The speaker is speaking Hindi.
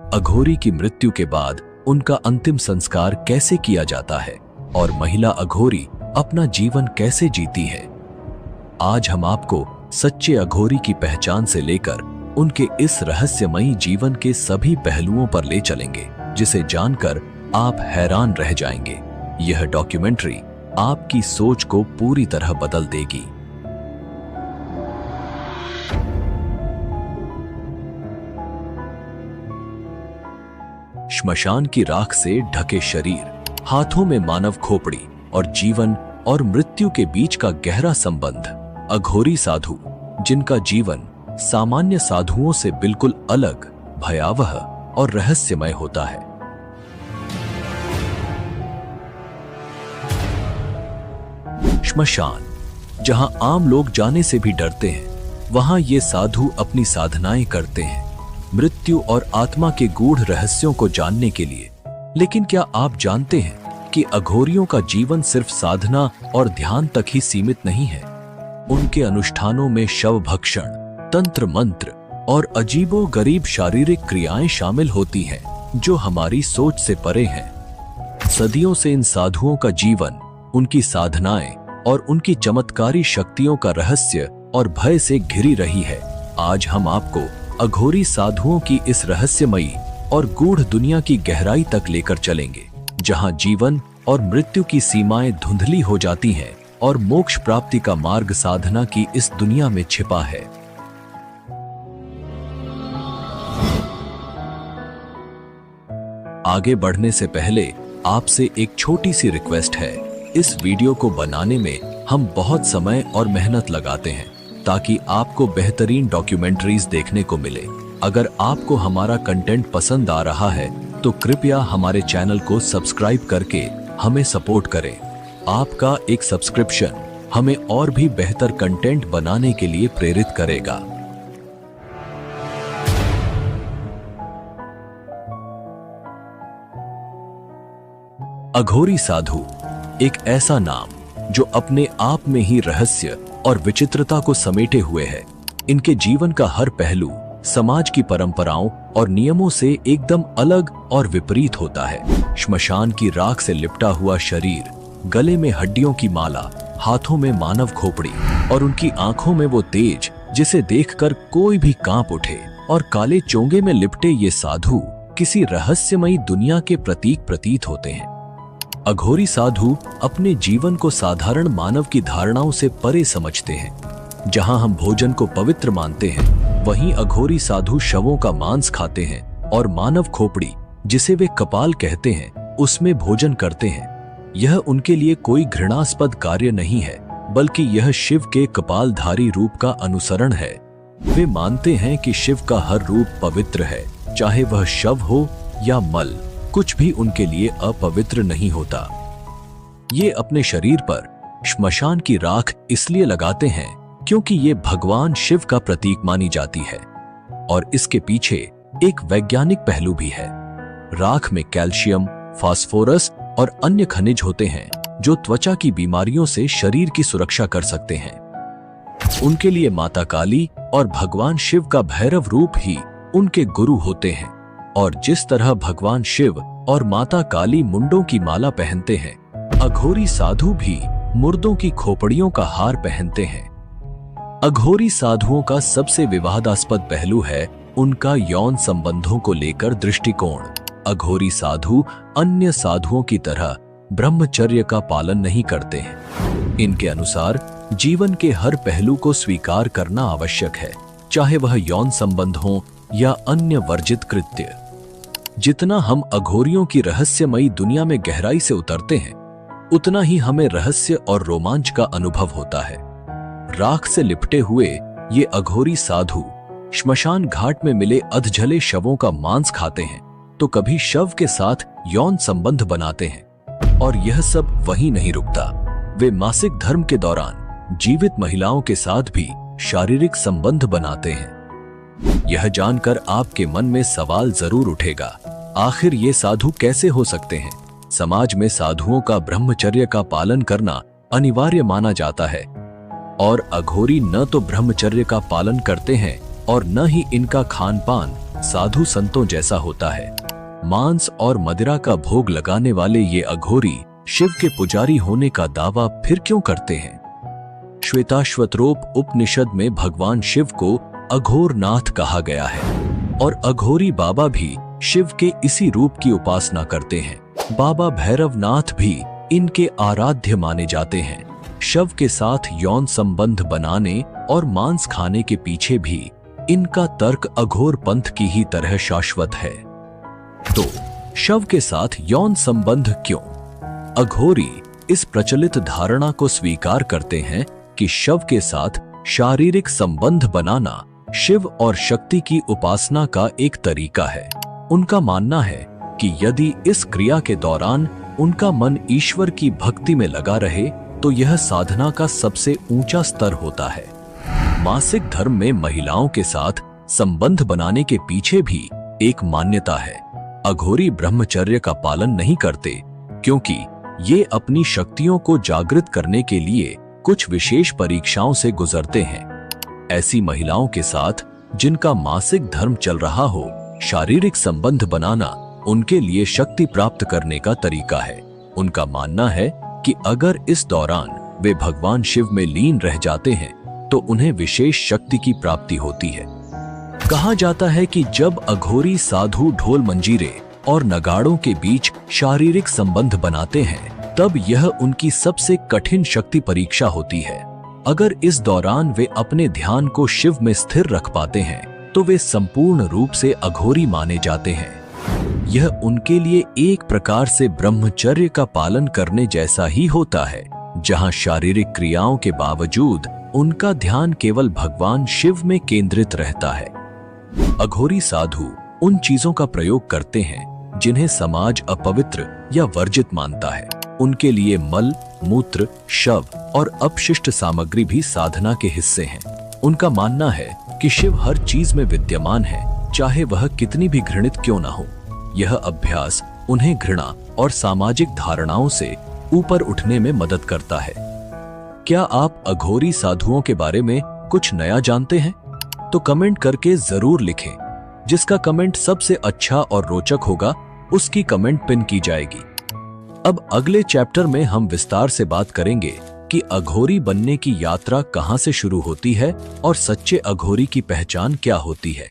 अघोरी की मृत्यु के बाद उनका अंतिम संस्कार कैसे किया जाता है और महिला अघोरी अपना जीवन कैसे जीती है। आज हम आपको सच्चे अघोरी की पहचान से लेकर उनके इस रहस्यमयी जीवन के सभी पहलुओं पर ले चलेंगे, जिसे जानकर आप हैरान रह जाएंगे। यह डॉक्यूमेंट्री आपकी सोच को पूरी तरह बदल देगी। श्मशान की राख से ढके शरीर, हाथों में मानव खोपड़ी और जीवन और मृत्यु के बीच का गहरा संबंध। अघोरी साधु, जिनका जीवन सामान्य साधुओं से बिल्कुल अलग, भयावह और रहस्यमय होता है। श्मशान, जहां आम लोग जाने से भी डरते हैं, वहां ये साधु अपनी साधनाएं करते हैं, मृत्यु और आत्मा के गूढ़ रहस्यों को जानने के लिए। लेकिन क्या आप जानते हैं कि अघोरियों का जीवन सिर्फ साधना और ध्यान तक ही सीमित नहीं है? उनके अनुष्ठानों में शव भक्षण, तंत्र मंत्र और अजीबोगरीब शारीरिक क्रियाएं शामिल होती हैं, जो हमारी सोच से परे हैं। सदियों से इन साधुओं का जीवन, उनकी साधनाएं और उनकी चमत्कारी शक्तियों का रहस्य और भय से घिरी रही है। आज हम आपको अघोरी साधुओं की इस रहस्यमयी और गूढ़ दुनिया की गहराई तक लेकर चलेंगे, जहां जीवन और मृत्यु की सीमाएं धुंधली हो जाती हैं और मोक्ष प्राप्ति का मार्ग साधना की इस दुनिया में छिपा है। आगे बढ़ने से पहले आपसे एक छोटी सी रिक्वेस्ट है। इस वीडियो को बनाने में हम बहुत समय और मेहनत लगाते हैं ताकि आपको बेहतरीन डॉक्यूमेंट्रीज देखने को मिले। अगर आपको हमारा कंटेंट पसंद आ रहा है तो कृपया हमारे चैनल को सब्सक्राइब करके हमें सपोर्ट करें। आपका एक सब्सक्रिप्शन हमें और भी बेहतर कंटेंट बनाने के लिए प्रेरित करेगा। अघोरी साधु एक ऐसा नाम जो अपने आप में ही रहस्य और विचित्रता को समेटे हुए है। इनके जीवन का हर पहलू समाज की परंपराओं और नियमों से एकदम अलग और विपरीत होता है। श्मशान की राख से लिपटा हुआ शरीर, गले में हड्डियों की माला, हाथों में मानव खोपड़ी और उनकी आंखों में वो तेज जिसे देखकर कोई भी कांप उठे, और काले चोंगे में लिपटे ये साधु किसी रहस्यमयी दुनिया के प्रतीक प्रतीत होते हैं। अघोरी साधु अपने जीवन को साधारण मानव की धारणाओं से परे समझते हैं। जहां हम भोजन को पवित्र मानते हैं, वहीं अघोरी साधु शवों का मांस खाते हैं और मानव खोपड़ी, जिसे वे कपाल कहते हैं, उसमें भोजन करते हैं। यह उनके लिए कोई घृणास्पद कार्य नहीं है, बल्कि यह शिव के कपालधारी रूप का अनुसरण है। वे मानते हैं कि शिव का हर रूप पवित्र है, चाहे वह शव हो या मल, कुछ भी उनके लिए अपवित्र नहीं होता। ये अपने शरीर पर श्मशान की राख इसलिए लगाते हैं क्योंकि ये भगवान शिव का प्रतीक मानी जाती है, और इसके पीछे एक वैज्ञानिक पहलू भी है। राख में कैल्शियम, फास्फोरस और अन्य खनिज होते हैं जो त्वचा की बीमारियों से शरीर की सुरक्षा कर सकते हैं। उनके लिए माता काली और भगवान शिव का भैरव रूप ही उनके गुरु होते हैं, और जिस तरह भगवान शिव और माता काली मुंडों की माला पहनते हैं, अघोरी साधु भी मुर्दों की खोपड़ियों का हार पहनते हैं। अघोरी साधुओं का सबसे विवादास्पद पहलू है उनका यौन संबंधों को लेकर दृष्टिकोण। अघोरी साधु अन्य साधुओं की तरह ब्रह्मचर्य का पालन नहीं करते हैं। इनके अनुसार जीवन के हर पहलू को स्वीकार करना आवश्यक है, चाहे वह यौन संबंध हो या अन्य वर्जित कृत्य। जितना हम अघोरियों की रहस्यमयी दुनिया में गहराई से उतरते हैं, उतना ही हमें रहस्य और रोमांच का अनुभव होता है। राख से लिपटे हुए ये अघोरी साधु श्मशान घाट में मिले अधजले शवों का मांस खाते हैं, तो कभी शव के साथ यौन संबंध बनाते हैं। और यह सब वहीं नहीं रुकता, वे मासिक धर्म के दौरान जीवित महिलाओं के साथ भी शारीरिक संबंध बनाते हैं। यह जानकर आपके मन में सवाल जरूर उठेगा, आखिर ये साधु कैसे हो सकते हैं? समाज में साधुओं का ब्रह्मचर्य का पालन करना अनिवार्य माना जाता है, और अघोरी न तो ब्रह्मचर्य का पालन करते हैं और न ही इनका खान पान साधु संतों जैसा होता है। मांस और मदिरा का भोग लगाने वाले ये अघोरी शिव के पुजारी होने का दावा फिर क्यों करते हैं? श्वेताश्वतरोप उपनिषद में भगवान शिव को अघोरनाथ कहा गया है और अघोरी बाबा भी शिव के इसी रूप की उपासना करते हैं। बाबा भैरवनाथ भी इनके आराध्य माने जाते हैं। शव के साथ यौन संबंध बनाने और मांस खाने के पीछे भी इनका तर्क अघोर पंथ की ही तरह शाश्वत है। तो शव के साथ यौन संबंध क्यों? अघोरी इस प्रचलित धारणा को स्वीकार करते हैं कि शव के साथ शारीरिक संबंध बनाना शिव और शक्ति की उपासना का एक तरीका है। उनका मानना है कि यदि इस क्रिया के दौरान उनका मन ईश्वर की भक्ति में लगा रहे तो यह साधना का सबसे ऊंचा स्तर होता है। मासिक धर्म में महिलाओं के साथ संबंध बनाने के पीछे भी एक मान्यता है। अघोरी ब्रह्मचर्य का पालन नहीं करते क्योंकि ये अपनी शक्तियों को जागृत करने के लिए कुछ विशेष परीक्षाओं से गुजरते हैं। ऐसी महिलाओं के साथ जिनका मासिक धर्म चल रहा हो, शारीरिक संबंध बनाना उनके लिए शक्ति प्राप्त करने का तरीका है। उनका मानना है कि अगर इस दौरान वे भगवान शिव में लीन रह जाते हैं तो उन्हें विशेष शक्ति की प्राप्ति होती है। कहा जाता है कि जब अघोरी साधु ढोल मंजीरे और नगाड़ों के बीच शारीरिक संबंध बनाते हैं तब यह उनकी सबसे कठिन शक्ति परीक्षा होती है। अगर इस दौरान वे अपने ध्यान को शिव में स्थिर रख पाते हैं तो वे संपूर्ण रूप से अघोरी माने जाते हैं। यह उनके लिए एक प्रकार से ब्रह्मचर्य का पालन करने जैसा ही होता है, जहां शारीरिक क्रियाओं के बावजूद उनका ध्यान केवल भगवान शिव में केंद्रित रहता है। अघोरी साधु उन चीजों का प्रयोग करते हैं जिन्हें समाज अपवित्र या वर्जित मानता है। उनके लिए मल, मूत्र, शव और अपशिष्ट सामग्री भी साधना के हिस्से हैं। उनका मानना है कि शिव हर चीज में विद्यमान है, चाहे वह कितनी भी घृणित क्यों ना हो। यह अभ्यास उन्हें घृणा और सामाजिक धारणाओं से ऊपर उठने में मदद करता है। क्या आप अघोरी साधुओं के बारे में कुछ नया जानते हैं? तो कमेंट करके जरूर लिखें। जिसका कमेंट सबसे अच्छा और रोचक होगा उसकी कमेंट पिन की जाएगी। अब अगले चैप्टर में हम विस्तार से बात करेंगे कि अघोरी बनने की यात्रा कहां से शुरू होती है और सच्चे अघोरी की पहचान क्या होती है।